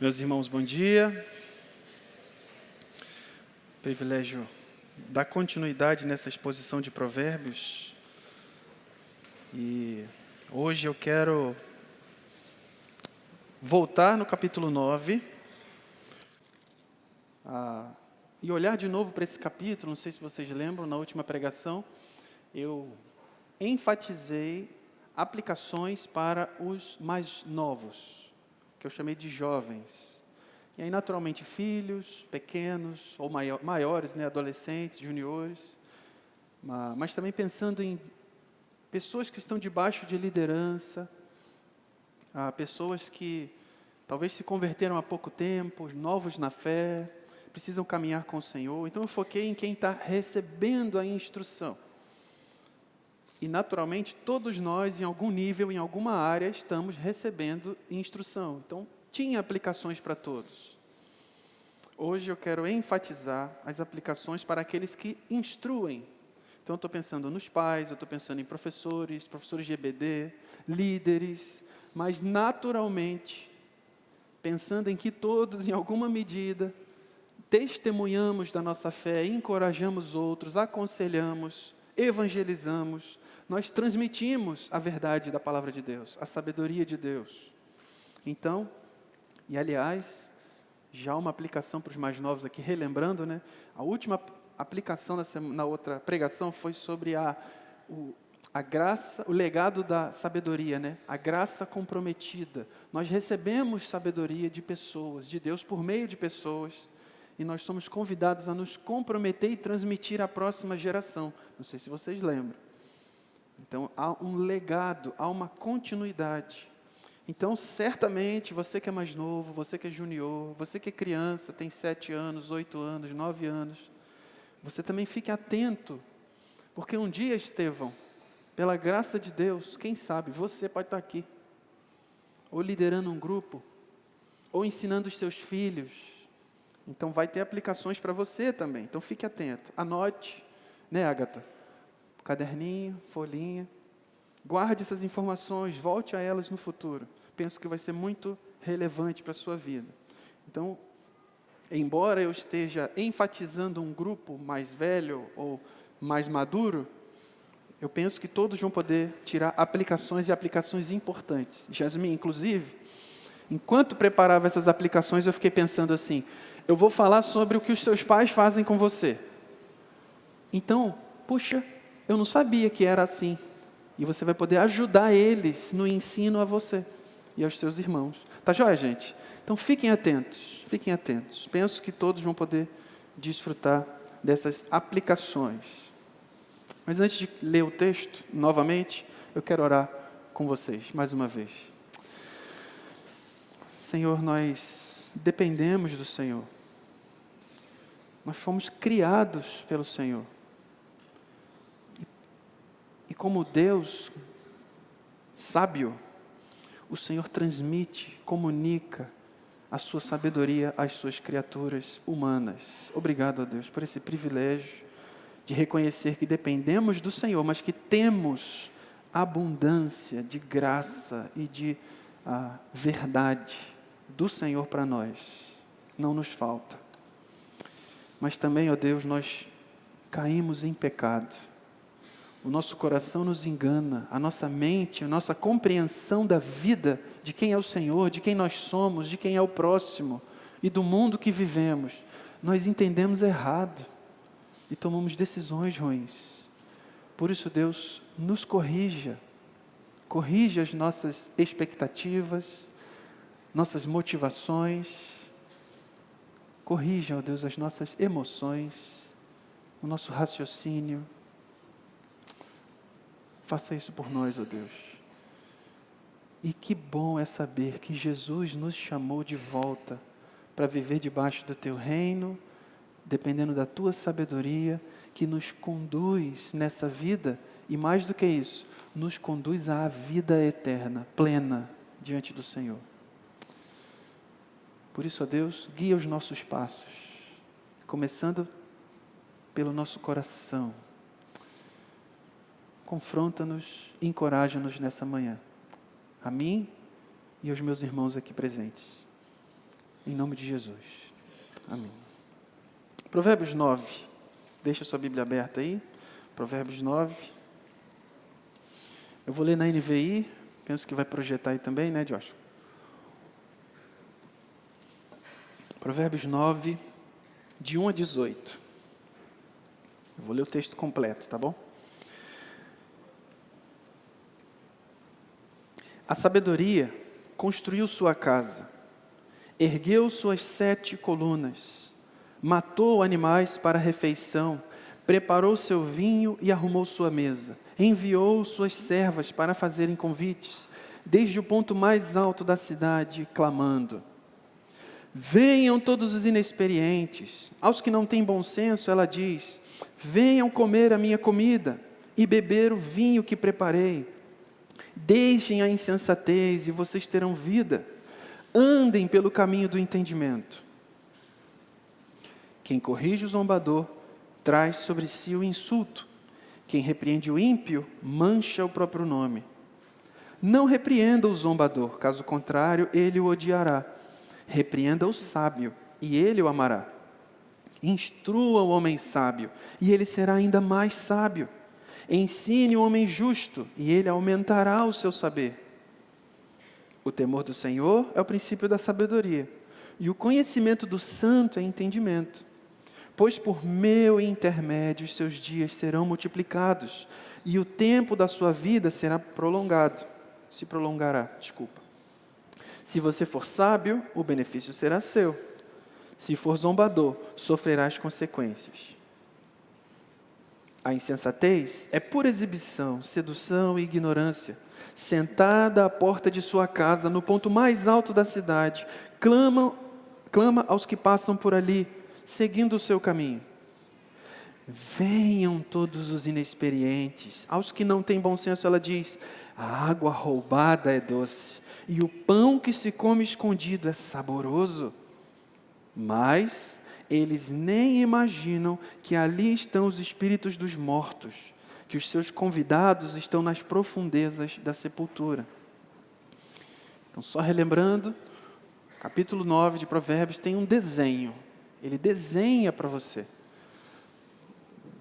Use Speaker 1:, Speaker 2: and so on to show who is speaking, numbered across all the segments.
Speaker 1: Meus irmãos, bom dia. Privilégio dar continuidade nessa exposição de Provérbios. E hoje eu quero voltar no capítulo 9 e olhar de novo para esse capítulo. Não sei se vocês lembram, na última pregação eu enfatizei aplicações para os mais novos, que eu chamei de jovens. E aí, naturalmente, filhos, pequenos ou maiores, adolescentes, juniores, mas também pensando em pessoas que estão debaixo de liderança, pessoas que talvez se converteram há pouco tempo, novos na fé, precisam caminhar com o Senhor. Então eu foquei em quem está recebendo a instrução. E, naturalmente, todos nós, em algum nível, em alguma área, estamos recebendo instrução. Então, tinha aplicações para todos. Hoje eu quero enfatizar as aplicações para aqueles que instruem. Então, eu estou pensando nos pais, eu estou pensando em professores de EBD, líderes, mas, naturalmente, pensando em que todos, em alguma medida, testemunhamos da nossa fé, encorajamos outros, aconselhamos, evangelizamos, nós transmitimos a verdade da palavra de Deus, a sabedoria de Deus. Então, e aliás, já uma aplicação para os mais novos aqui, relembrando, a última aplicação na outra pregação foi sobre a graça, o legado da sabedoria, a graça comprometida. Nós recebemos sabedoria de pessoas, de Deus por meio de pessoas, e nós somos convidados a nos comprometer e transmitir à próxima geração. Não sei se vocês lembram. Então, há um legado, há uma continuidade. Então, certamente, você que é mais novo, você que é junior, você que é criança, tem 7 anos, 8 anos, 9 anos, você também fique atento, porque um dia, Estevão, pela graça de Deus, quem sabe, você pode estar aqui, ou liderando um grupo, ou ensinando os seus filhos. Então, vai ter aplicações para você também. Então, fique atento. Anote, Agatha? Caderninho, folhinha. Guarde essas informações, volte a elas no futuro. Penso que vai ser muito relevante para a sua vida. Então, embora eu esteja enfatizando um grupo mais velho ou mais maduro, eu penso que todos vão poder tirar aplicações e aplicações importantes. Jasmine, inclusive, enquanto preparava essas aplicações, eu fiquei pensando assim, eu vou falar sobre o que os seus pais fazem com você. Então, puxa, eu não sabia que era assim. E você vai poder ajudar eles no ensino a você e aos seus irmãos. Tá joia, gente? Então, fiquem atentos, fiquem atentos. Penso que todos vão poder desfrutar dessas aplicações. Mas antes de ler o texto, novamente, eu quero orar com vocês, mais uma vez. Senhor, nós dependemos do Senhor. Nós fomos criados pelo Senhor. E como Deus sábio, o Senhor transmite, comunica a sua sabedoria às suas criaturas humanas. Obrigado a Deus por esse privilégio de reconhecer que dependemos do Senhor, mas que temos abundância de graça e de verdade do Senhor para nós. Não nos falta. Mas também, ó Deus, nós caímos em pecado. O nosso coração nos engana, a nossa mente, a nossa compreensão da vida, de quem é o Senhor, de quem nós somos, de quem é o próximo e do mundo que vivemos, nós entendemos errado e tomamos decisões ruins. Por isso, Deus, nos corrija as nossas expectativas, nossas motivações, corrija, ó Deus, as nossas emoções, o nosso raciocínio. Faça isso por nós, ó Deus. E que bom é saber que Jesus nos chamou de volta para viver debaixo do Teu reino, dependendo da Tua sabedoria, que nos conduz nessa vida, e mais do que isso, nos conduz à vida eterna, plena, diante do Senhor. Por isso, ó Deus, guia os nossos passos, começando pelo nosso coração. Confronta-nos, encoraja-nos nessa manhã. A mim e aos meus irmãos aqui presentes. em nome de Jesus. Amém. Provérbios 9. Deixa a sua Bíblia aberta aí. Provérbios 9. Eu vou ler na NVI. Penso que vai projetar aí também, né, Josh? Provérbios 9, de 1 a 18. Eu vou ler o texto completo, tá bom? A sabedoria construiu sua casa, ergueu suas 7 colunas, matou animais para a refeição, preparou seu vinho e arrumou sua mesa, enviou suas servas para fazerem convites, desde o ponto mais alto da cidade, clamando: venham todos os inexperientes, aos que não têm bom senso, ela diz: venham comer a minha comida e beber o vinho que preparei. Deixem a insensatez e vocês terão vida. Andem pelo caminho do entendimento. Quem corrige o zombador traz sobre si o insulto. Quem repreende o ímpio mancha o próprio nome. Não repreenda o zombador, caso contrário, ele o odiará. Repreenda o sábio, e ele o amará. Instrua o homem sábio, e ele será ainda mais sábio. Ensine o homem justo, e ele aumentará o seu saber. O temor do Senhor é o princípio da sabedoria, e o conhecimento do santo é entendimento. Pois por meu intermédio seus dias serão multiplicados, e o tempo da sua vida será prolongado. Se prolongará, desculpa. Se você for sábio, o benefício será seu. Se for zombador, sofrerá as consequências. A insensatez é pura exibição, sedução e ignorância. Sentada à porta de sua casa, no ponto mais alto da cidade, clama aos que passam por ali, seguindo o seu caminho. Venham todos os inexperientes, aos que não têm bom senso, ela diz: a água roubada é doce, e o pão que se come escondido é saboroso. Mas eles nem imaginam que ali estão os espíritos dos mortos, que os seus convidados estão nas profundezas da sepultura. Então, só relembrando, capítulo 9 de Provérbios tem um desenho. Ele desenha para você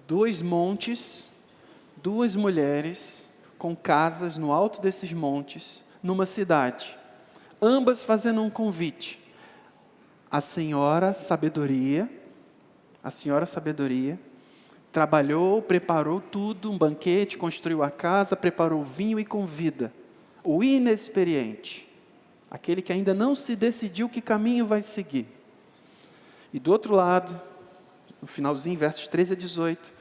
Speaker 1: 2 montes, 2 mulheres com casas no alto desses montes, numa cidade, ambas fazendo um convite. A senhora sabedoria trabalhou, preparou tudo, um banquete, construiu a casa, preparou o vinho e convida o inexperiente, aquele que ainda não se decidiu que caminho vai seguir. E do outro lado, no finalzinho, versos 13 a 18,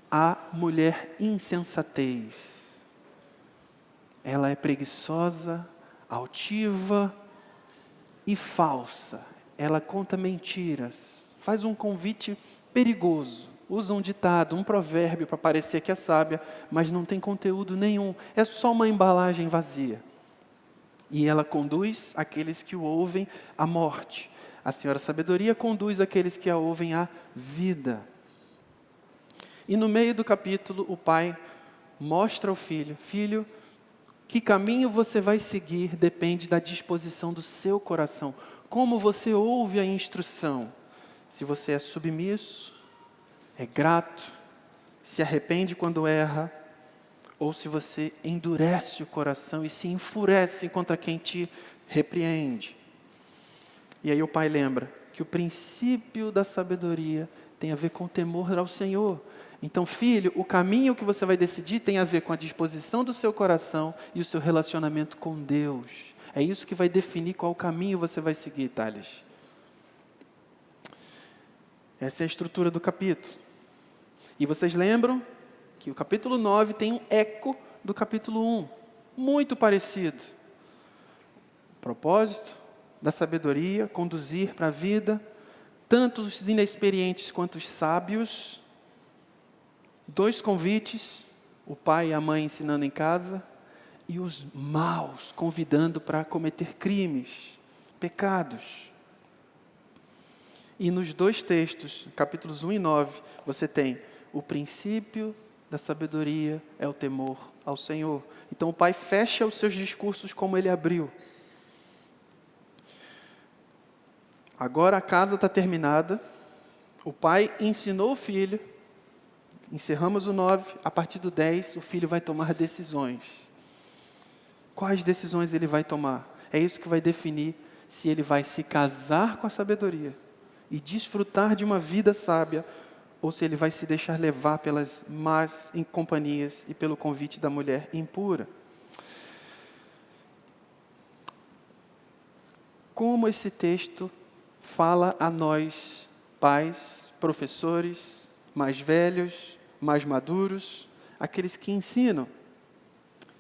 Speaker 1: a mulher insensatez. Ela é preguiçosa, altiva e falsa. Ela conta mentiras, faz um convite perigoso, usa um ditado, um provérbio para parecer que é sábia, mas não tem conteúdo nenhum, é só uma embalagem vazia. E ela conduz aqueles que o ouvem à morte. A senhora sabedoria conduz aqueles que a ouvem à vida. E no meio do capítulo, o pai mostra ao filho: filho, que caminho você vai seguir depende da disposição do seu coração. Como você ouve a instrução, se você é submisso, é grato, se arrepende quando erra, ou se você endurece o coração e se enfurece contra quem te repreende. E aí o pai lembra que o princípio da sabedoria tem a ver com o temor ao Senhor. Então, filho, o caminho que você vai decidir tem a ver com a disposição do seu coração e o seu relacionamento com Deus. É isso que vai definir qual caminho você vai seguir, Thales. Essa é a estrutura do capítulo. E vocês lembram que o capítulo 9 tem um eco do capítulo 1. Muito parecido. O propósito da sabedoria, conduzir para a vida, tanto os inexperientes quanto os sábios. 2 convites, o pai e a mãe ensinando em casa, e os maus convidando para cometer crimes, pecados. E nos 2 textos, capítulos 1 e 9, você tem o princípio da sabedoria é o temor ao Senhor. Então o pai fecha os seus discursos como ele abriu. Agora a casa está terminada, o pai ensinou o filho, encerramos o 9, a partir do 10 o filho vai tomar decisões. Quais decisões ele vai tomar? É isso que vai definir se ele vai se casar com a sabedoria e desfrutar de uma vida sábia, ou se ele vai se deixar levar pelas más companhias e pelo convite da mulher impura. Como esse texto fala a nós, pais, professores, mais velhos, mais maduros, aqueles que ensinam.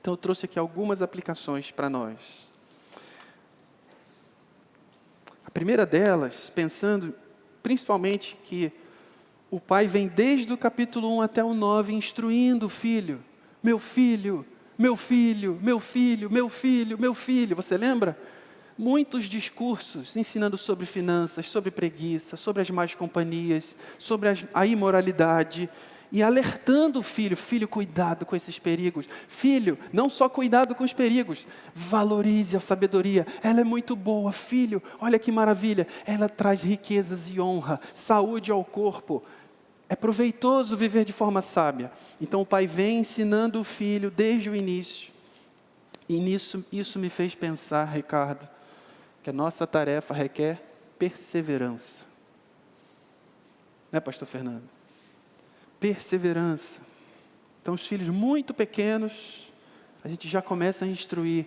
Speaker 1: Então eu trouxe aqui algumas aplicações para nós. A primeira delas, pensando principalmente que o pai vem desde o capítulo 1 até o 9 instruindo o filho. Meu filho, meu filho, meu filho, meu filho, meu filho. Você lembra? Muitos discursos ensinando sobre finanças, sobre preguiça, sobre as más companhias, sobre a imoralidade. E alertando o filho, filho, cuidado com esses perigos. Filho, não só cuidado com os perigos, valorize a sabedoria. Ela é muito boa, filho, olha que maravilha. Ela traz riquezas e honra, saúde ao corpo. É proveitoso viver de forma sábia. Então o pai vem ensinando o filho desde o início. E isso me fez pensar, Ricardo, que a nossa tarefa requer perseverança. Né, pastor Fernando? Perseverança. Então, os filhos muito pequenos, a gente já começa a instruir.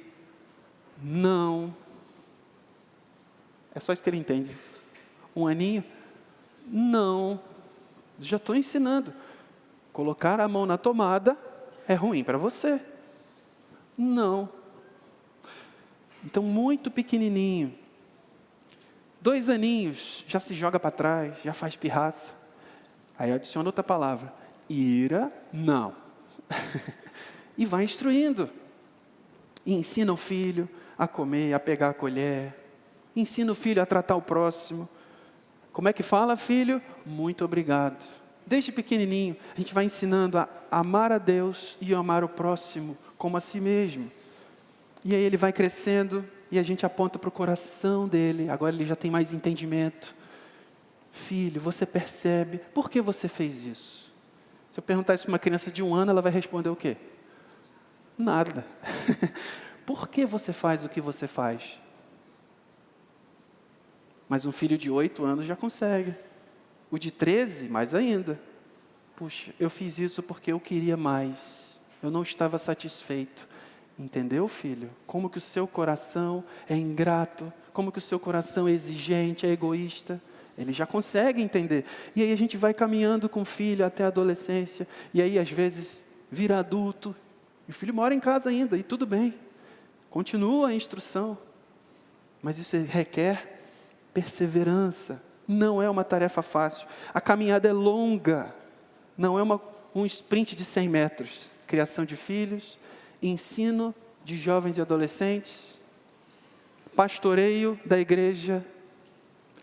Speaker 1: Não. É só isso que ele entende. 1 aninho? Não. Já estou ensinando. Colocar a mão na tomada é ruim para você. Não. Então, muito pequenininho. 2 aninhos, já se joga para trás, já faz pirraça. Aí adiciona outra palavra. Ira, não. E vai instruindo. E ensina o filho a comer, a pegar a colher. Ensina o filho a tratar o próximo. Como é que fala, filho? Muito obrigado. Desde pequenininho, a gente vai ensinando a amar a Deus e a amar o próximo como a si mesmo. E aí ele vai crescendo e a gente aponta para o coração dele. Agora ele já tem mais entendimento. Filho, você percebe, por que você fez isso? Se eu perguntar isso para uma criança de 1 ano, ela vai responder o quê? Nada. Por que você faz o que você faz? Mas um filho de 8 anos já consegue. O de 13, mais ainda. Puxa, eu fiz isso porque eu queria mais. Eu não estava satisfeito. Entendeu, filho? Como que o seu coração é ingrato, como que o seu coração é exigente, é egoísta. Ele já consegue entender. E aí a gente vai caminhando com o filho até a adolescência. E aí, às vezes, vira adulto. E o filho mora em casa ainda, e tudo bem. Continua a instrução. Mas isso requer perseverança. Não é uma tarefa fácil. A caminhada é longa. Não é um sprint de 100 metros. Criação de filhos, ensino de jovens e adolescentes, pastoreio da igreja,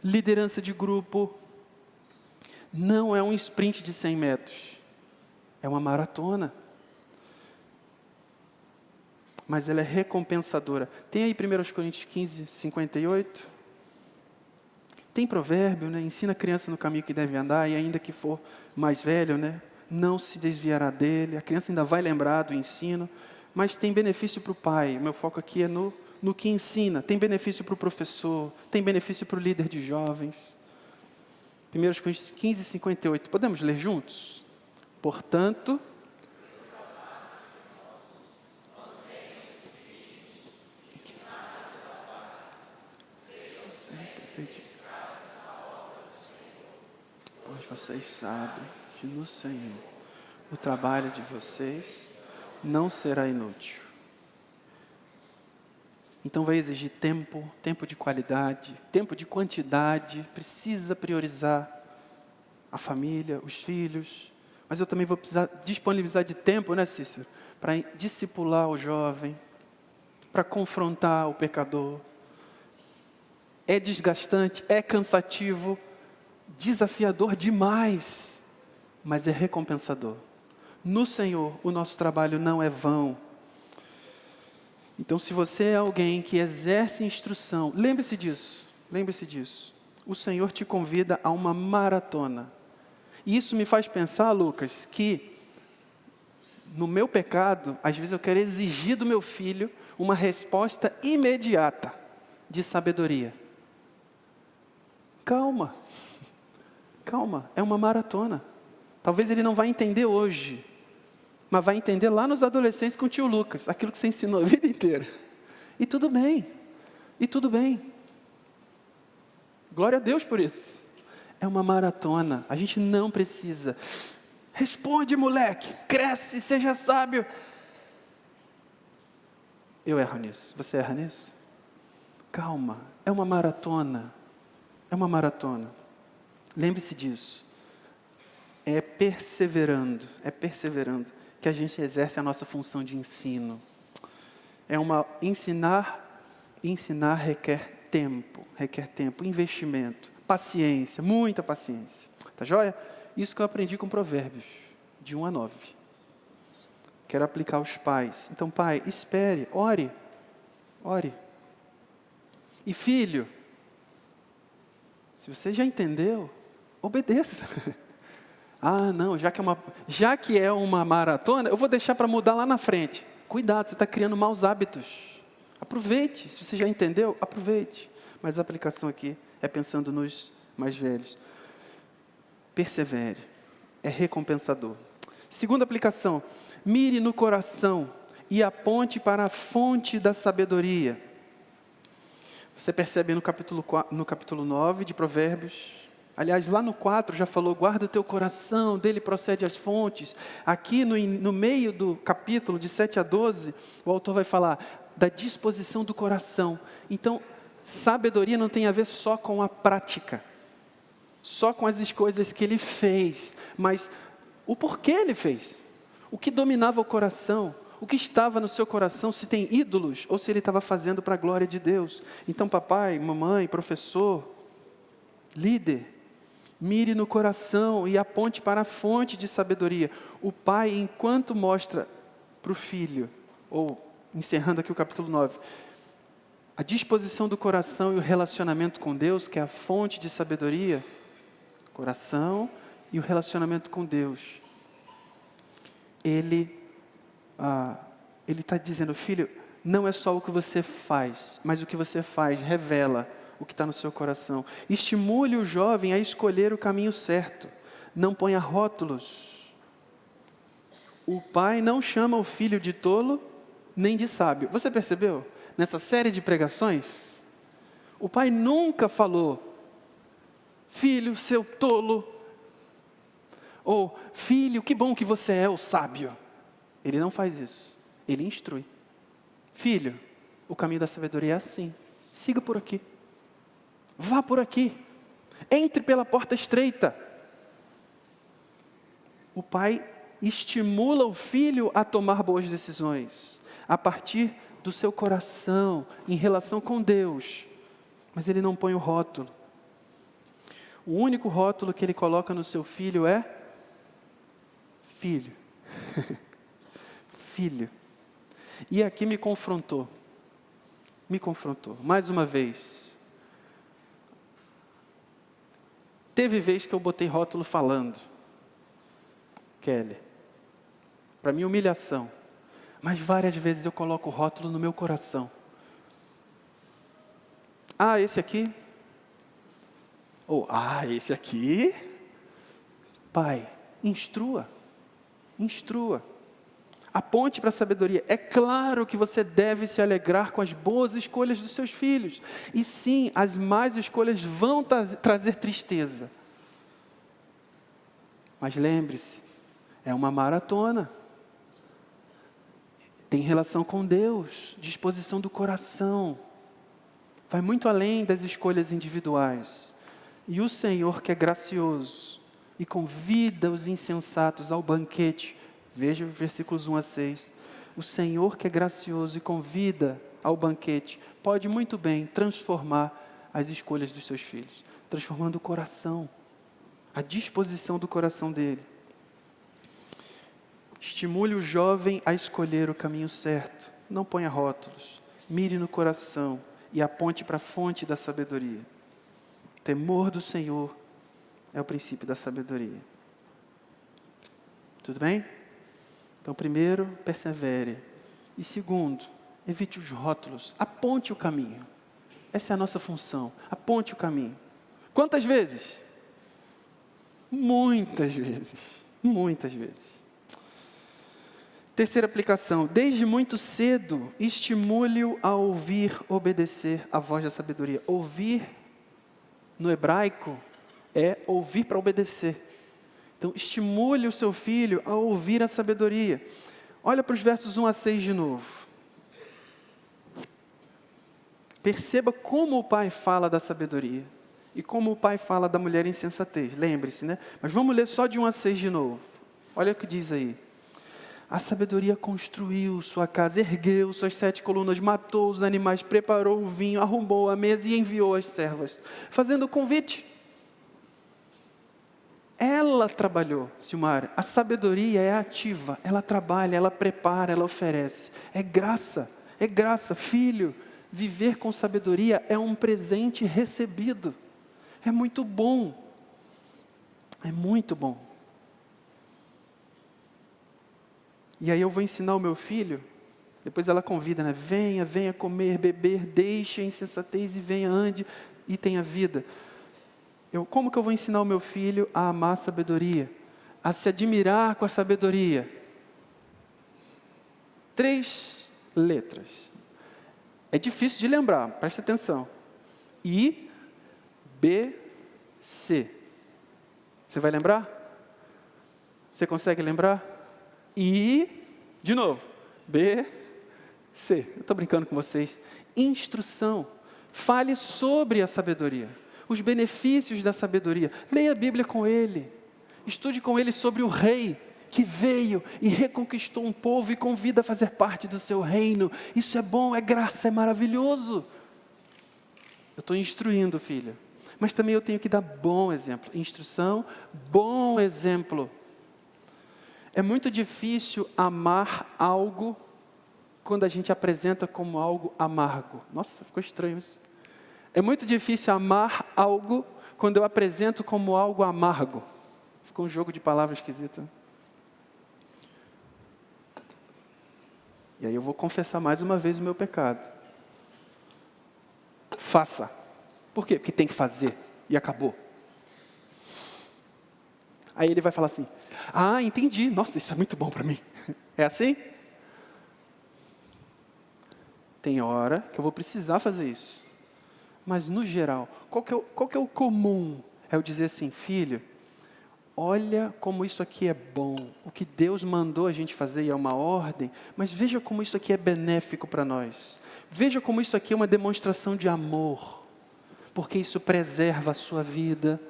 Speaker 1: liderança de grupo. Não é um sprint de 100 metros. É uma maratona. Mas ela é recompensadora. Tem aí 1 Coríntios 15, 58. Tem provérbio, né? Ensina a criança no caminho que deve andar, e ainda que for mais velho, né? Não se desviará dele. A criança ainda vai lembrar do ensino, mas tem benefício para o pai. O meu foco aqui é no que ensina. Tem benefício para o professor, tem benefício para o líder de jovens. 1 Coríntios 15, 58. Podemos ler juntos? Portanto, pois vocês sabem que no Senhor o trabalho de vocês não será inútil. Então vai exigir tempo de qualidade, tempo de quantidade. Precisa priorizar a família, os filhos. Mas eu também vou precisar disponibilizar de tempo, né, Cícero? Para discipular o jovem, para confrontar o pecador. É desgastante, é cansativo, desafiador demais, mas é recompensador. No Senhor, o nosso trabalho não é vão. Então, se você é alguém que exerce instrução, lembre-se disso. o Senhor te convida a uma maratona. E isso me faz pensar, Lucas, que no meu pecado, às vezes eu quero exigir do meu filho uma resposta imediata de sabedoria. Calma, calma, é uma maratona. Talvez ele não vai entender hoje, mas vai entender lá nos adolescentes com o tio Lucas, aquilo que você ensinou a vida inteira. E tudo bem, e tudo bem. Glória a Deus por isso. É uma maratona, a gente não precisa. Responde, moleque, cresce, seja sábio. Eu erro nisso, você erra nisso? Calma, é uma maratona. É uma maratona. Lembre-se disso. É perseverando que a gente exerce a nossa função de ensino. Ensinar requer tempo, investimento, paciência, muita paciência. Tá joia? Isso que eu aprendi com Provérbios, de 1 a 9. Quero aplicar aos pais. Então, pai, espere, ore. E filho, se você já entendeu, obedeça. Ah, não, já que é uma maratona, eu vou deixar para mudar lá na frente. Cuidado, você está criando maus hábitos. Aproveite, se você já entendeu, aproveite. Mas a aplicação aqui é pensando nos mais velhos. Persevere, é recompensador. Segunda aplicação, mire no coração e aponte para a fonte da sabedoria. Você percebe no capítulo 9 de Provérbios, aliás, lá no 4 já falou, guarda o teu coração, dele procede as fontes. Aqui no meio do capítulo, de 7 a 12, o autor vai falar da disposição do coração. Então, sabedoria não tem a ver só com a prática, só com as escolhas que ele fez, mas o porquê ele fez, o que dominava o coração, o que estava no seu coração, se tem ídolos, ou se ele estava fazendo para a glória de Deus. Então, papai, mamãe, professor, líder, mire no coração e aponte para a fonte de sabedoria. O pai, enquanto mostra para o filho, ou encerrando aqui o capítulo 9, a disposição do coração e o relacionamento com Deus, que é a fonte de sabedoria, coração e o relacionamento com Deus. Ele está dizendo, filho, não é só o que você faz, mas o que você faz revela o que está no seu coração. Estimule o jovem a escolher o caminho certo. Não ponha rótulos. O pai não chama o filho de tolo, nem de sábio. Você percebeu? Nessa série de pregações, o pai nunca falou, filho, seu tolo, ou filho, que bom que você é o sábio. Ele não faz isso, ele instrui. Filho, o caminho da sabedoria é assim, siga por aqui, vá por aqui, entre pela porta estreita. O pai estimula o filho a tomar boas decisões, a partir do seu coração, em relação com Deus, mas ele não põe o rótulo. O único rótulo que ele coloca no seu filho é filho. Filho. E aqui me confrontou, mais uma vez. Teve vez que eu botei rótulo falando, Kelly, para minha humilhação, mas várias vezes eu coloco o rótulo no meu coração. Ah, esse aqui? Ou, esse aqui? Pai, instrua. Aponte para a sabedoria. É claro que você deve se alegrar com as boas escolhas dos seus filhos. E sim, as más escolhas vão trazer tristeza. Mas lembre-se, é uma maratona. Tem relação com Deus, disposição do coração. Vai muito além das escolhas individuais. E o Senhor, que é gracioso e convida os insensatos ao banquete. Veja os versículos 1 a 6. O Senhor, que é gracioso e convida ao banquete, pode muito bem transformar as escolhas dos seus filhos, transformando o coração, a disposição do coração dele. Estimule o jovem a escolher o caminho certo. Não ponha rótulos. Mire no coração e aponte para a fonte da sabedoria. temor do Senhor é o princípio da sabedoria. Tudo bem? Então, primeiro, persevere. E segundo, evite os rótulos. Aponte o caminho. Essa é a nossa função. Aponte o caminho. Quantas vezes? Muitas vezes. Muitas vezes. Terceira aplicação. Desde muito cedo, estimule-o a ouvir, obedecer a voz da sabedoria. Ouvir, no hebraico, é ouvir para obedecer. Então, estimule o seu filho a ouvir a sabedoria. Olha para os versos 1 a 6 de novo. Perceba como o pai fala da sabedoria e como o pai fala da mulher insensatez. Lembre-se, né? Mas vamos ler só de 1 a 6 de novo. Olha o que diz aí. A sabedoria construiu sua casa, ergueu suas 7 colunas, matou os animais, preparou o vinho, arrumou a mesa e enviou as servas, fazendo o convite. Ela trabalhou, Silmar. A sabedoria é ativa, ela trabalha, ela prepara, ela oferece. É graça. Filho, viver com sabedoria é um presente recebido. É muito bom. É muito bom. E aí eu vou ensinar o meu filho, depois ela convida, né? Venha comer, beber, deixe a insensatez e venha, ande e tenha vida. Como que eu vou ensinar o meu filho a amar a sabedoria? A se admirar com a sabedoria? 3 letras. É difícil de lembrar, presta atenção. I, B, C. Você vai lembrar? Você consegue lembrar? I, de novo. B, C. Eu estou brincando com vocês. Instrução. Fale sobre a sabedoria. Os benefícios da sabedoria. Leia a Bíblia com ele. Estude com ele sobre o rei que veio e reconquistou um povo e convida a fazer parte do seu reino. Isso é bom, é graça, é maravilhoso. Eu estou instruindo, filho. Mas também eu tenho que dar bom exemplo. Instrução, bom exemplo. É muito difícil amar algo quando a gente apresenta como algo amargo. Nossa, ficou estranho isso. É muito difícil amar algo quando eu apresento como algo amargo. Ficou um jogo de palavras esquisito. E aí eu vou confessar mais uma vez o meu pecado. Faça. Por quê? Porque tem que fazer. E acabou. Aí ele vai falar assim, entendi. Nossa, isso é muito bom para mim. É assim? Tem hora que eu vou precisar fazer isso. Mas no geral, qual que é o comum? É eu dizer assim, filho, olha como isso aqui é bom. O que Deus mandou a gente fazer é uma ordem, mas veja como isso aqui é benéfico para nós. Veja como isso aqui é uma demonstração de amor, porque isso preserva a sua vida.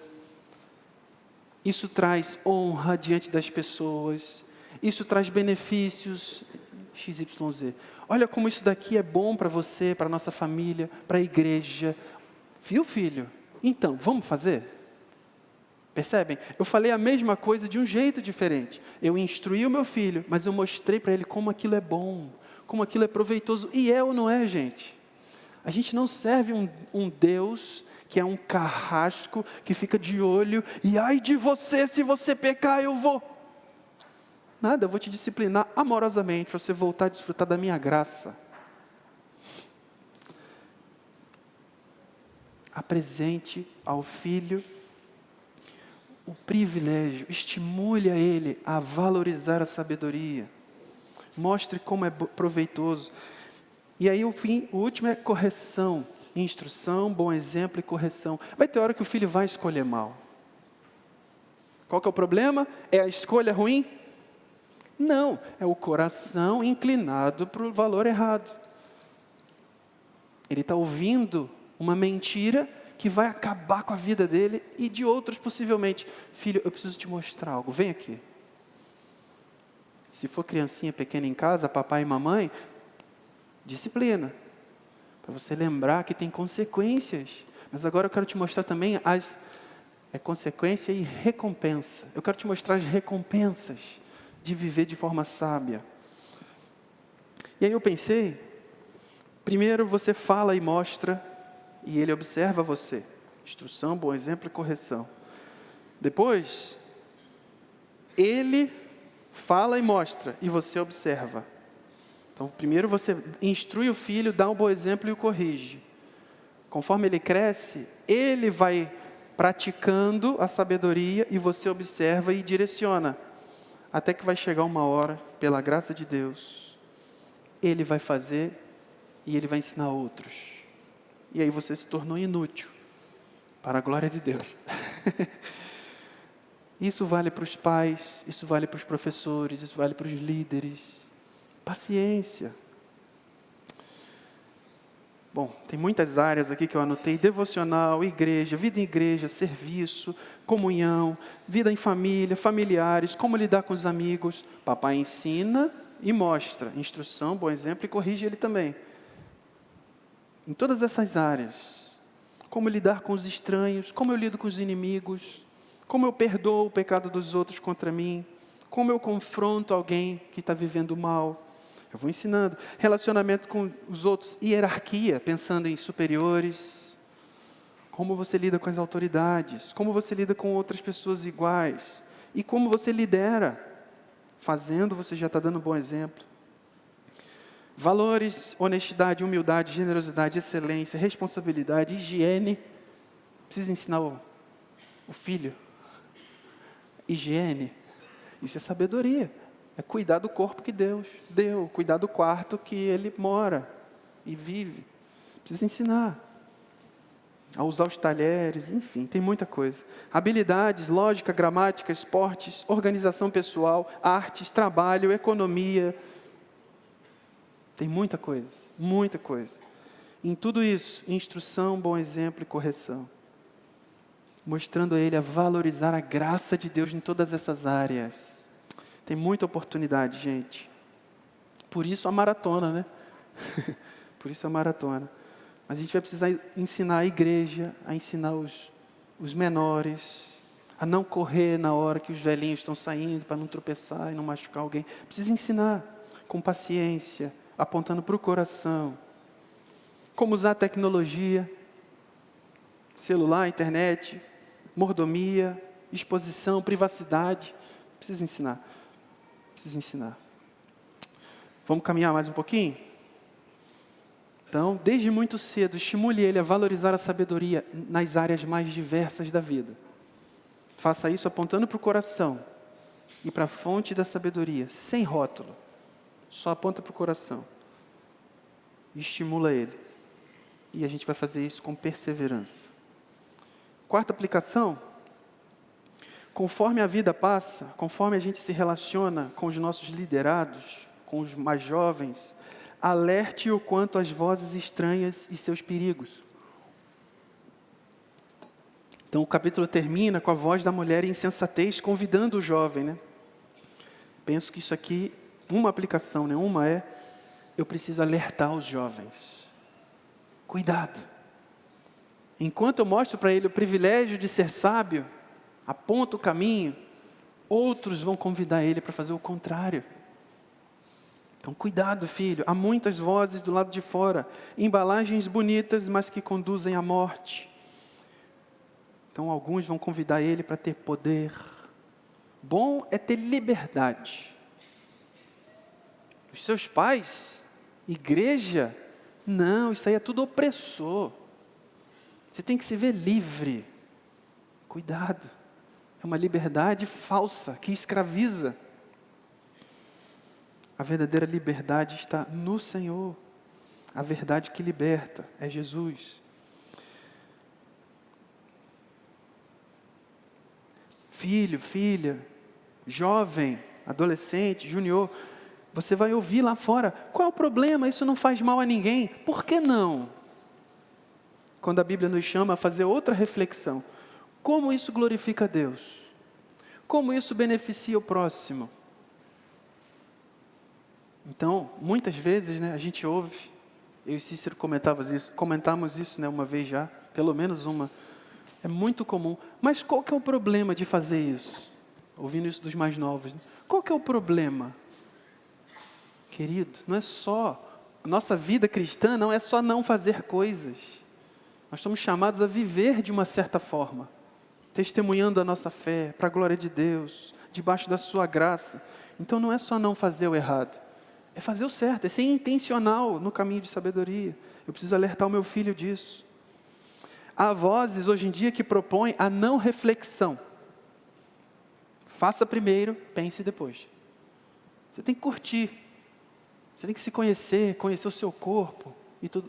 Speaker 1: Isso traz honra diante das pessoas. Isso traz benefícios XYZ. Olha como isso daqui é bom para você, para a nossa família, para a igreja. Viu, filho? Então, vamos fazer? Percebem? Eu falei a mesma coisa de um jeito diferente. Eu instruí o meu filho, mas eu mostrei para ele como aquilo é bom, como aquilo é proveitoso. E é ou não é, gente? A gente não serve um Deus que é um carrasco, que fica de olho, e ai de você, se você pecar, eu vou. Nada, eu vou te disciplinar amorosamente, para você voltar a desfrutar da minha graça. Apresente ao filho o privilégio, estimule a ele a valorizar a sabedoria. Mostre como é proveitoso. E aí o último é correção. Instrução, bom exemplo e correção. Vai ter hora que o filho vai escolher mal. Qual que é o problema? É a escolha ruim? Não, é o coração inclinado para o valor errado. Ele está ouvindo uma mentira que vai acabar com a vida dele e de outros possivelmente. Filho, eu preciso te mostrar algo, vem aqui. Se for criancinha pequena em casa, papai e mamãe, disciplina. Para você lembrar que tem consequências. Mas agora eu quero te mostrar também consequência e recompensa. Eu quero te mostrar as recompensas de viver de forma sábia. E aí eu pensei, primeiro você fala e mostra, e ele observa você. Instrução, bom exemplo e correção. Depois, ele fala e mostra, e você observa. Então, primeiro você instrui o filho, dá um bom exemplo e o corrige. Conforme ele cresce, ele vai praticando a sabedoria e você observa e direciona. Até que vai chegar uma hora, pela graça de Deus, ele vai fazer e ele vai ensinar outros. E aí você se tornou inútil, para a glória de Deus. Isso vale para os pais, isso vale para os professores, isso vale para os líderes. Paciência. Bom, tem muitas áreas aqui que eu anotei: devocional, igreja, vida em igreja, serviço, comunhão, vida em família, familiares, como lidar com os amigos. Papai ensina e mostra, instrução, bom exemplo, e corrige ele também. Em todas essas áreas, como lidar com os estranhos, como eu lido com os inimigos, como eu perdoo o pecado dos outros contra mim, como eu confronto alguém que está vivendo mal. Eu vou ensinando. Relacionamento com os outros, hierarquia, pensando em superiores. Como você lida com as autoridades, como você lida com outras pessoas iguais. E como você lidera. Fazendo, você já está dando um bom exemplo. Valores, honestidade, humildade, generosidade, excelência, responsabilidade, higiene. Precisa ensinar o filho. Higiene. Isso é sabedoria. É cuidar do corpo que Deus deu, cuidar do quarto que ele mora e vive. Precisa ensinar a usar os talheres, enfim, tem muita coisa. Habilidades, lógica, gramática, esportes, organização pessoal, artes, trabalho, economia. Tem muita coisa, muita coisa. Em tudo isso, instrução, bom exemplo e correção. Mostrando a ele a valorizar a graça de Deus em todas essas áreas. Tem muita oportunidade, gente. Por isso a maratona, né? Por isso a maratona. Mas a gente vai precisar ensinar a igreja, a ensinar os menores, a não correr na hora que os velhinhos estão saindo, para não tropeçar e não machucar alguém. Precisa ensinar com paciência, apontando para o coração. Como usar a tecnologia, celular, internet, mordomia, exposição, privacidade. Precisa ensinar. Precisa ensinar. Vamos caminhar mais um pouquinho? Então, desde muito cedo, estimule ele a valorizar a sabedoria nas áreas mais diversas da vida. Faça isso apontando para o coração e para a fonte da sabedoria, sem rótulo. Só aponta para o coração. Estimula ele. E a gente vai fazer isso com perseverança. Quarta aplicação. Conforme a vida passa, conforme a gente se relaciona com os nossos liderados, com os mais jovens, alerte-o quanto às vozes estranhas e seus perigos. Então o capítulo termina com a voz da mulher em insensatez, convidando o jovem, né? Penso que isso aqui, uma aplicação, né? Uma é, eu preciso alertar os jovens. Cuidado. Enquanto eu mostro para ele o privilégio de ser sábio, aponta o caminho, outros vão convidar ele para fazer o contrário. Então, cuidado, filho. Há muitas vozes do lado de fora, embalagens bonitas, mas que conduzem à morte. Então, alguns vão convidar ele para ter poder. Bom é ter liberdade. Os seus pais, igreja, não, isso aí é tudo opressor. Você tem que se ver livre. Cuidado. É uma liberdade falsa, que escraviza. A verdadeira liberdade está no Senhor. A verdade que liberta é Jesus. Filho, filha, jovem, adolescente, junior, você vai ouvir lá fora, qual é o problema? Isso não faz mal a ninguém. Por que não? Quando a Bíblia nos chama a fazer outra reflexão. Como isso glorifica a Deus? Como isso beneficia o próximo? Então, muitas vezes, né, a gente ouve, eu e Cícero comentamos isso, né, uma vez já, pelo menos uma. É muito comum. Mas qual que é o problema de fazer isso? Ouvindo isso dos mais novos. Né? Qual que é o problema? Querido, não é só, a nossa vida cristã não é só não fazer coisas. Nós somos chamados a viver de uma certa forma, testemunhando a nossa fé, para a glória de Deus, debaixo da sua graça. Então não é só não fazer o errado, é fazer o certo, é ser intencional no caminho de sabedoria. Eu preciso alertar o meu filho disso. Há vozes hoje em dia que propõem a não reflexão. Faça primeiro, pense depois. Você tem que curtir, você tem que se conhecer, conhecer o seu corpo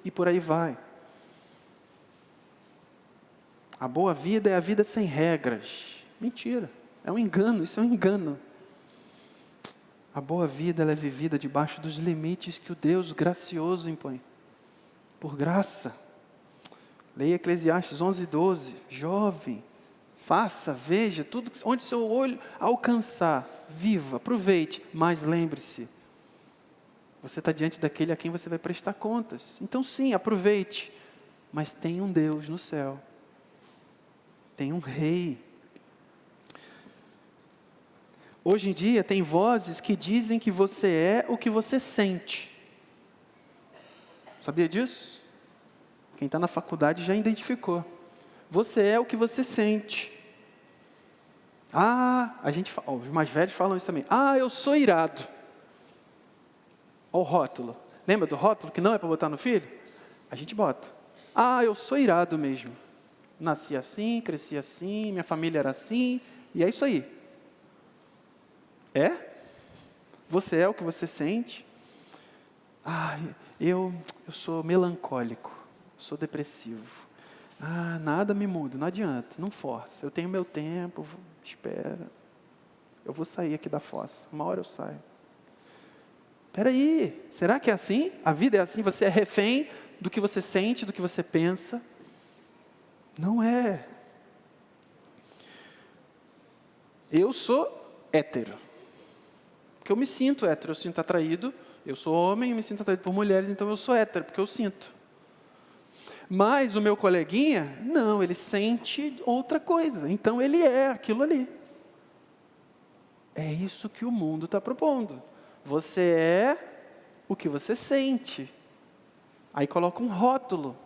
Speaker 1: e por aí vai. A boa vida é a vida sem regras. Mentira, é um engano, isso é um engano. A boa vida ela é vivida debaixo dos limites que o Deus gracioso impõe. Por graça. Leia Eclesiastes 11:12. Jovem, faça, veja, tudo onde seu olho alcançar, viva, aproveite, mas lembre-se, você está diante daquele a quem você vai prestar contas. Então sim, aproveite, mas tem um Deus no céu, tem um rei. Hoje em dia tem vozes que dizem que você é o que você sente. Sabia disso? Quem está na faculdade já identificou. Você é o que você sente. Os mais velhos falam isso também. Eu sou irado. Olha o rótulo. Lembra do rótulo que não é para botar no filho? A gente bota. Eu sou irado mesmo. Nasci assim, cresci assim, minha família era assim, e é isso aí. É? Você é o que você sente? Eu sou melancólico, sou depressivo. Nada me muda, não adianta, não força. Eu tenho meu tempo, espera. Eu vou sair aqui da fossa, uma hora eu saio. Espera aí, será que é assim? A vida é assim? Você é refém do que você sente, do que você pensa? Não é. Eu sou hétero. Porque eu me sinto hétero, eu sinto atraído. Eu sou homem e me sinto atraído por mulheres, então eu sou hétero, porque eu sinto. Mas o meu coleguinha, não, ele sente outra coisa. Então ele é aquilo ali. É isso que o mundo está propondo. Você é o que você sente. Aí coloca um rótulo.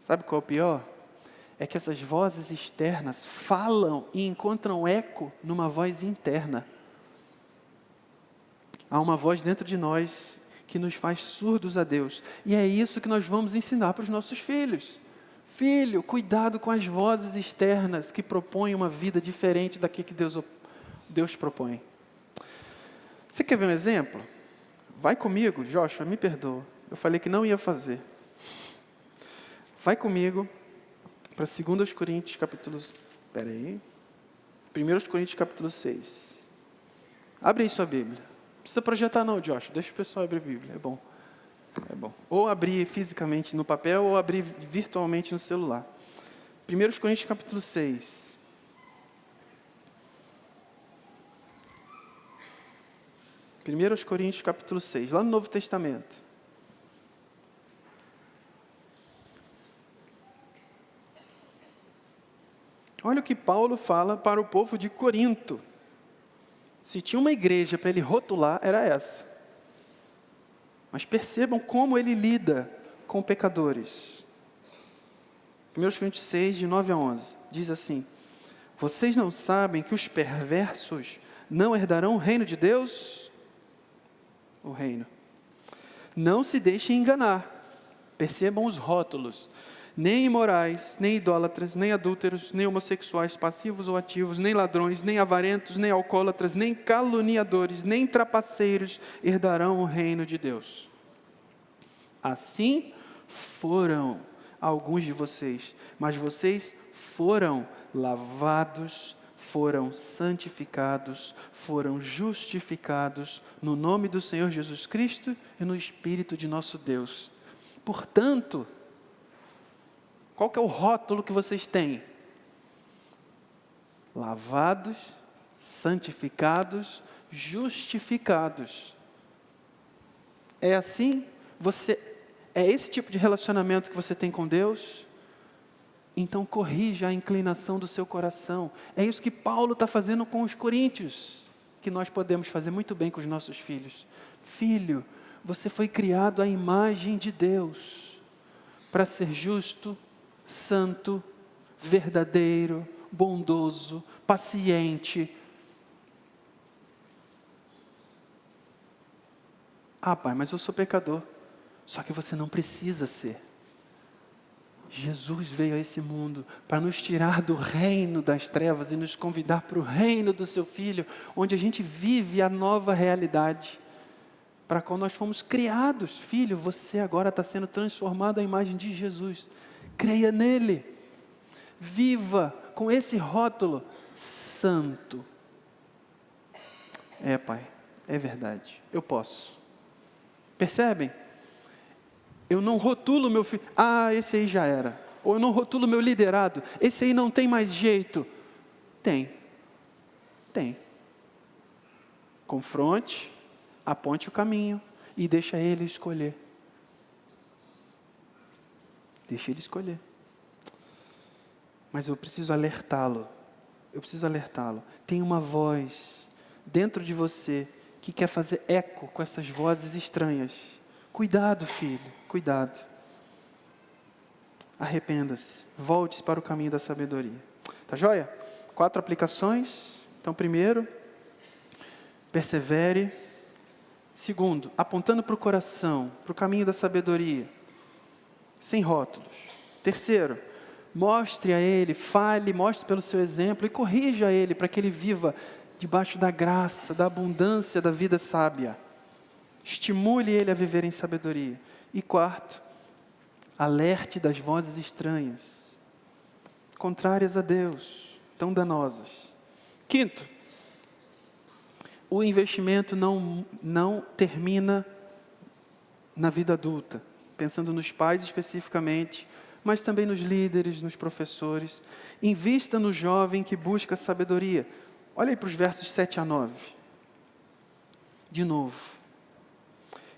Speaker 1: Sabe qual é o pior? É que essas vozes externas falam e encontram eco numa voz interna. Há uma voz dentro de nós que nos faz surdos a Deus. E é isso que nós vamos ensinar para os nossos filhos. Filho, cuidado com as vozes externas que propõem uma vida diferente da que Deus propõe. Você quer ver um exemplo? Vai comigo, Joshua, me perdoa. Eu falei que não ia fazer. Vai comigo para 2 Coríntios capítulo... 1 Coríntios capítulo 6. Abre aí sua Bíblia. Não precisa projetar não, Joshua. Deixa o pessoal abrir a Bíblia, é bom. É bom. Ou abrir fisicamente no papel, ou abrir virtualmente no celular. 1 Coríntios capítulo 6. Primeiros Coríntios capítulo 6, lá no Novo Testamento. Olha o que Paulo fala para o povo de Corinto. Se tinha uma igreja para ele rotular, era essa. Mas percebam como ele lida com pecadores. 1 Coríntios 6, de 9 a 11, diz assim: vocês não sabem que os perversos não herdarão o reino de Deus? O reino. Não se deixem enganar. Percebam os rótulos. Nem imorais, nem idólatras, nem adúlteros, nem homossexuais, passivos ou ativos, nem ladrões, nem avarentos, nem alcoólatras, nem caluniadores, nem trapaceiros herdarão o reino de Deus. Assim foram alguns de vocês, mas vocês foram lavados, foram santificados, foram justificados no nome do Senhor Jesus Cristo e no Espírito de nosso Deus. Portanto, qual que é o rótulo que vocês têm? Lavados, santificados, justificados. É assim? É esse tipo de relacionamento que você tem com Deus? Então corrija a inclinação do seu coração. É isso que Paulo está fazendo com os coríntios, que nós podemos fazer muito bem com os nossos filhos. Filho, Você foi criado à imagem de Deus, para ser justo, santo, verdadeiro, bondoso, paciente. Ah, pai, mas eu sou pecador. Só que você não precisa ser. Jesus veio a esse mundo para nos tirar do reino das trevas e nos convidar para o reino do seu Filho, onde a gente vive a nova realidade, para a qual nós fomos criados. Filho, você agora está sendo transformado à imagem de Jesus. Creia nele. Viva com esse rótulo, santo. É, pai, é verdade, eu posso. Percebem? Eu não rotulo meu filho, esse aí já era. Ou eu não rotulo meu liderado, esse aí não tem mais jeito. Tem. Confronte, aponte o caminho e deixa ele escolher. Deixa ele escolher. Mas eu preciso alertá-lo. Tem uma voz dentro de você que quer fazer eco com essas vozes estranhas. Cuidado, filho, cuidado. Arrependa-se, volte-se para o caminho da sabedoria. Tá joia? 4 aplicações. Então, primeiro, persevere. Segundo, apontando para o coração, para o caminho da sabedoria, sem rótulos. Terceiro, mostre a ele, mostre pelo seu exemplo e corrija ele para que ele viva debaixo da graça, da abundância da vida sábia. Estimule ele a viver em sabedoria. E quarto, alerte das vozes estranhas, contrárias a Deus, tão danosas. Quinto, o investimento não termina na vida adulta, pensando nos pais especificamente, mas também nos líderes, nos professores. Invista no jovem que busca sabedoria. Olha aí para os versos 7 a 9. De novo.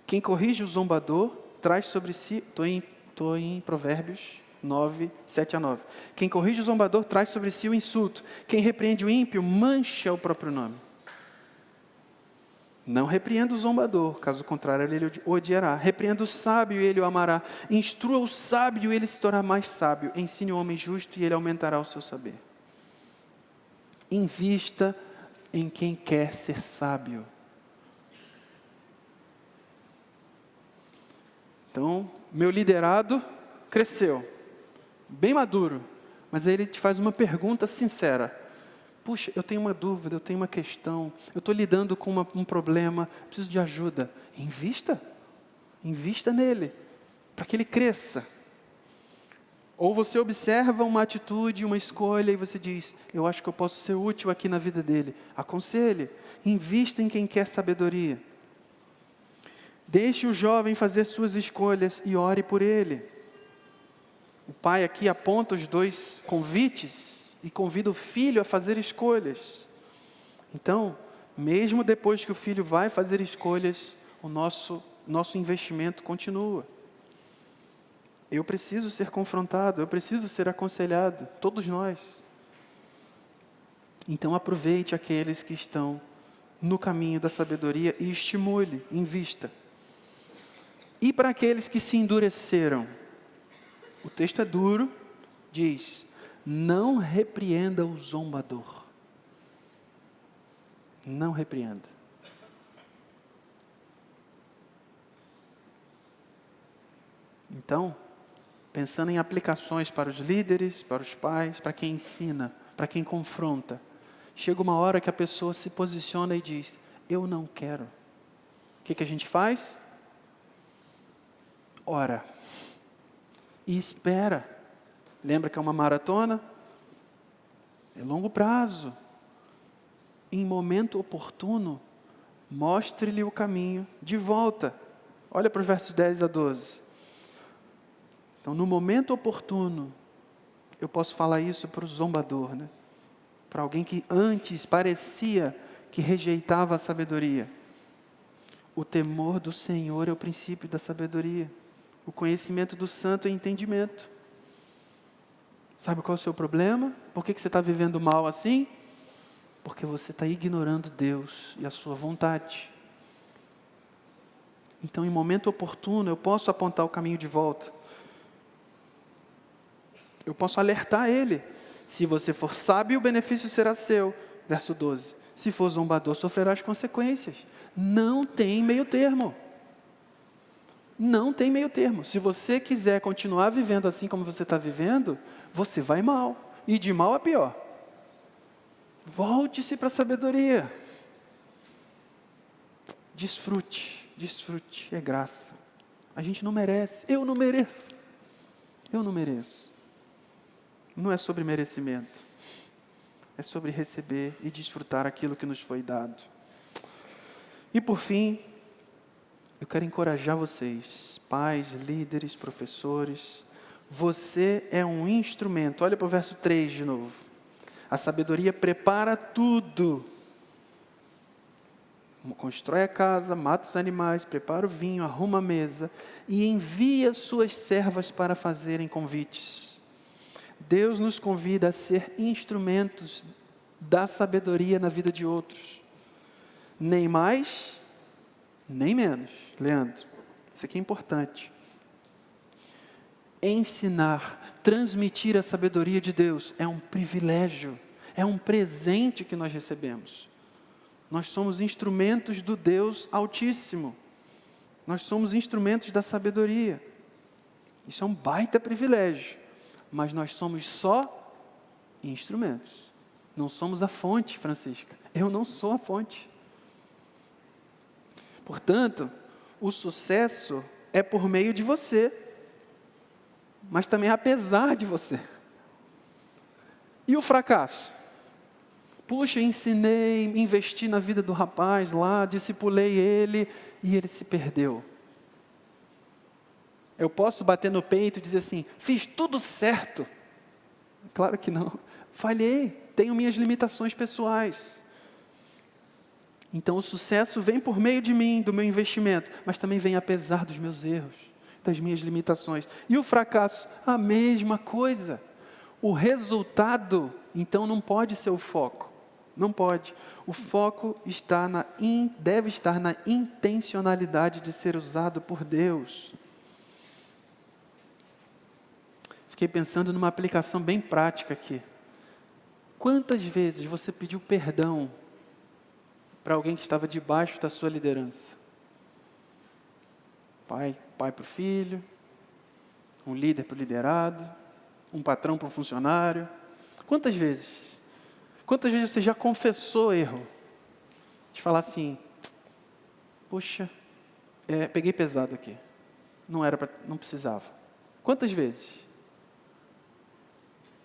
Speaker 1: Quem corrige o zombador, traz sobre si... Estou em Provérbios 9, 7 a 9. Quem corrige o zombador, traz sobre si o insulto. Quem repreende o ímpio, mancha o próprio nome. Não repreenda o zombador, caso contrário ele o odiará. Repreenda o sábio e ele o amará. Instrua o sábio e ele se tornará mais sábio. Ensine o homem justo e ele aumentará o seu saber. Invista em quem quer ser sábio. Então, meu liderado cresceu, bem maduro, mas aí ele te faz uma pergunta sincera. Puxa, eu tenho uma dúvida, eu tenho uma questão, eu estou lidando com um problema, preciso de ajuda. Invista nele, para que ele cresça. Ou você observa uma atitude, uma escolha, e você diz, eu acho que eu posso ser útil aqui na vida dele. Aconselhe, invista em quem quer sabedoria. Deixe o jovem fazer suas escolhas e ore por ele. O pai aqui aponta os 2 convites e convida o filho a fazer escolhas. Então, mesmo depois que o filho vai fazer escolhas, o nosso investimento continua. Eu preciso ser confrontado, eu preciso ser aconselhado, todos nós. Então aproveite aqueles que estão no caminho da sabedoria e estimule, invista. E para aqueles que se endureceram, o texto é duro, diz, não repreenda o zombador. Não repreenda. Então, pensando em aplicações para os líderes, para os pais, para quem ensina, para quem confronta, chega uma hora que a pessoa se posiciona e diz, eu não quero. O que a gente faz? Ora. E espera. Lembra que é uma maratona? É longo prazo. Em momento oportuno, mostre-lhe o caminho de volta. Olha para os versos 10 a 12. Então, no momento oportuno, eu posso falar isso para o zombador, né? Para alguém que antes parecia que rejeitava a sabedoria. O temor do Senhor é o princípio da sabedoria. O conhecimento do santo é entendimento. Sabe qual é o seu problema? Por que você está vivendo mal assim? Porque você está ignorando Deus e a sua vontade. Então, em momento oportuno, eu posso apontar o caminho de volta. Eu posso alertar ele. Se você for sábio, o benefício será seu. Verso 12. Se for zombador, sofrerá as consequências. Não tem meio termo. Não tem meio termo. Se você quiser continuar vivendo assim como você está vivendo, você vai mal. E de mal a pior. Volte-se para a sabedoria. Desfrute, desfrute. É graça. A gente não merece. Eu não mereço. Eu não mereço. Não é sobre merecimento. É sobre receber e desfrutar aquilo que nos foi dado. E por fim, eu quero encorajar vocês, pais, líderes, professores. Você é um instrumento. Olha para o verso 3 de novo. A sabedoria prepara tudo. Constrói a casa, mata os animais, prepara o vinho, arruma a mesa e envia suas servas para fazerem convites. Deus nos convida a ser instrumentos da sabedoria na vida de outros. Nem mais, nem menos. Leandro, isso aqui é importante. Ensinar, transmitir a sabedoria de Deus é um privilégio, é um presente que nós recebemos. Nós somos instrumentos do Deus Altíssimo. Nós somos instrumentos da sabedoria. Isso é um baita privilégio. Mas nós somos só instrumentos. Não somos a fonte, Francisca. Eu não sou a fonte. Portanto, o sucesso é por meio de você. Mas também apesar de você. E o fracasso? Puxa, ensinei, investi na vida do rapaz lá, discipulei ele e ele se perdeu. Eu posso bater no peito e dizer assim, fiz tudo certo. Claro que não. Falhei, tenho minhas limitações pessoais. Então o sucesso vem por meio de mim, do meu investimento, mas também vem apesar dos meus erros, das minhas limitações. E o fracasso? A mesma coisa. O resultado, então, não pode ser o foco. Não pode. O foco deve estar na intencionalidade de ser usado por Deus. Fiquei pensando numa aplicação bem prática aqui. Quantas vezes você pediu perdão para alguém que estava debaixo da sua liderança? Pai para o filho, um líder para o liderado, um patrão para o funcionário. Quantas vezes? Quantas vezes você já confessou erro? De falar assim, puxa, peguei pesado aqui. Não precisava. Quantas vezes?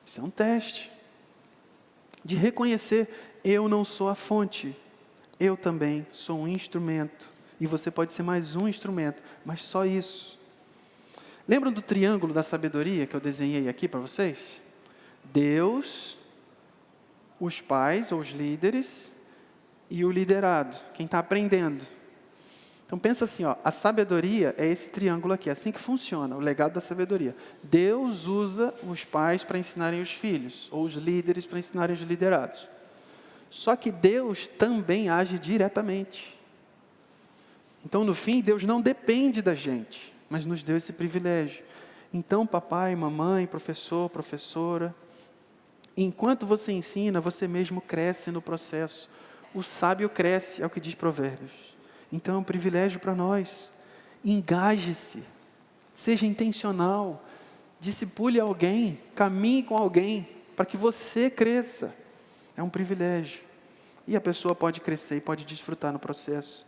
Speaker 1: Isso é um teste. De reconhecer, eu não sou a fonte. Eu também sou um instrumento. E você pode ser mais um instrumento, mas só isso. Lembram do triângulo da sabedoria que eu desenhei aqui para vocês? Deus, os pais ou os líderes e o liderado, quem está aprendendo. Então pensa assim, a sabedoria é esse triângulo aqui, é assim que funciona, o legado da sabedoria. Deus usa os pais para ensinarem os filhos, ou os líderes para ensinarem os liderados. Só que Deus também age diretamente. Então no fim, Deus não depende da gente, mas nos deu esse privilégio. Então papai, mamãe, professor, professora, enquanto você ensina, você mesmo cresce no processo. O sábio cresce, é o que diz Provérbios. Então é um privilégio para nós. Engaje-se, seja intencional, discipule alguém, caminhe com alguém, para que você cresça. É um privilégio. E a pessoa pode crescer e pode desfrutar no processo.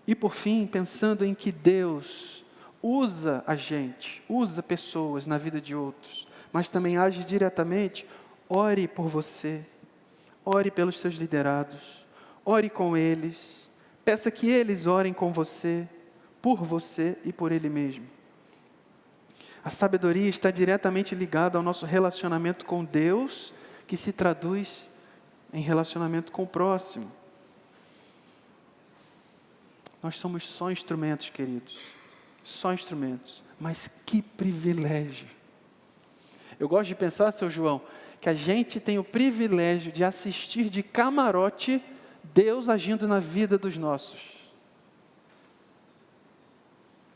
Speaker 1: E por fim, pensando em que Deus usa a gente, usa pessoas na vida de outros, mas também age diretamente, ore por você, ore pelos seus liderados, ore com eles, peça que eles orem com você, por você e por Ele mesmo. A sabedoria está diretamente ligada ao nosso relacionamento com Deus, que se traduz em relacionamento com o próximo. Nós somos só instrumentos, queridos, só instrumentos, mas que privilégio. Eu gosto de pensar, seu João, que a gente tem o privilégio de assistir de camarote Deus agindo na vida dos nossos.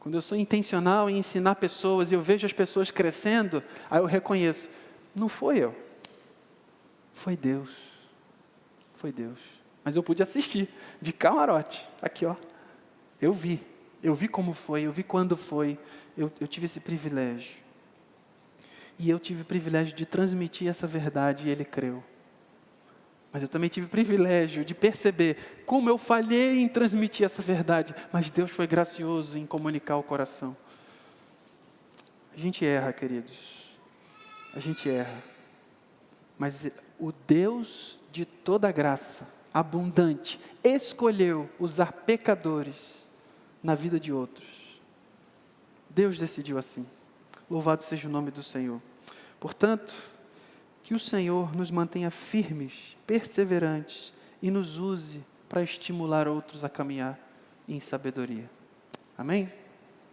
Speaker 1: Quando eu sou intencional em ensinar pessoas e eu vejo as pessoas crescendo, aí eu reconheço, não foi eu, foi Deus. Foi Deus. Mas eu pude assistir, de camarote, aqui ó. Eu vi como foi, eu vi quando foi, eu tive esse privilégio. E eu tive o privilégio de transmitir essa verdade e ele creu. Mas eu também tive o privilégio de perceber como eu falhei em transmitir essa verdade, mas Deus foi gracioso em comunicar o coração. A gente erra, queridos. A gente erra. Mas o Deus de toda graça, abundante, escolheu usar pecadores na vida de outros. Deus decidiu assim. Louvado seja o nome do Senhor. Portanto, que o Senhor nos mantenha firmes, perseverantes e nos use para estimular outros a caminhar em sabedoria. Amém?